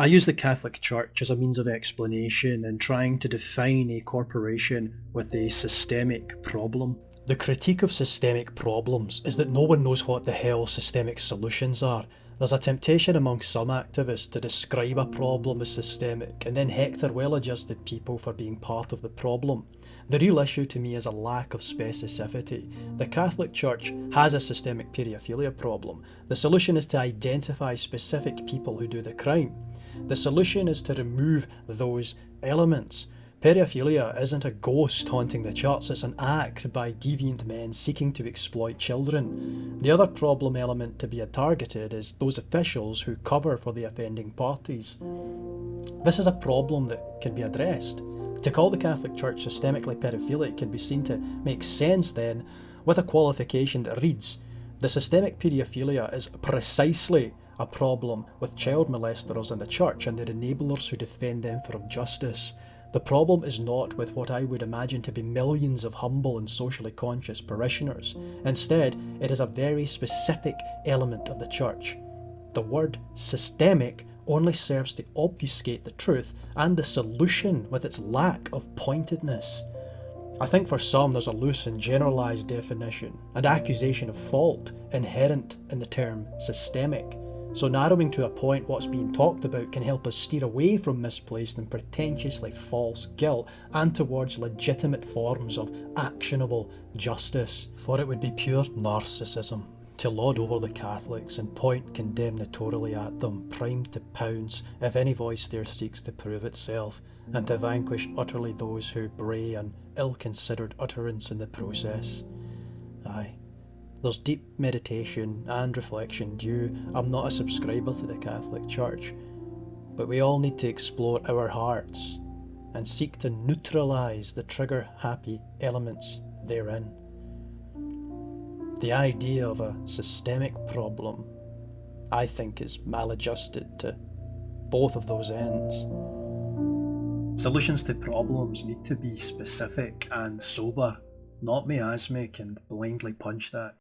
I use the Catholic Church as a means of explanation in trying to define a corporation with a systemic problem. The critique of systemic problems is that no one knows what the hell systemic solutions are. There's a temptation among some activists to describe a problem as systemic and then hector well-adjusted people for being part of the problem. The real issue to me is a lack of specificity. The Catholic Church has a systemic paedophilia problem. The solution is to identify specific people who do the crime. The solution is to remove those elements. Paedophilia isn't a ghost haunting the church, it's an act by deviant men seeking to exploit children. The other problem element to be targeted is those officials who cover for the offending parties. This is a problem that can be addressed. To call the Catholic Church systemically paedophilic can be seen to make sense then with a qualification that reads, the systemic paedophilia is precisely a problem with child molesters in the church and their enablers who defend them from justice. The problem is not with what I would imagine to be millions of humble and socially conscious parishioners. Instead, it is a very specific element of the church. The word systemic only serves to obfuscate the truth and the solution with its lack of pointedness. I think for some there's a loose and generalised definition and accusation of fault inherent in the term systemic. So narrowing to a point what's being talked about can help us steer away from misplaced and pretentiously false guilt and towards legitimate forms of actionable justice. For it would be pure narcissism to laud over the Catholics and point condemnatorily at them, primed to pounce if any voice there seeks to prove itself, and to vanquish utterly those who bray an ill-considered utterance in the process. Aye. There's deep meditation and reflection due. I'm not a subscriber to the Catholic Church, but we all need to explore our hearts and seek to neutralise the trigger-happy elements therein. The idea of a systemic problem, I think, is maladjusted to both of those ends. Solutions to problems need to be specific and sober, not miasmic and blindly punch that.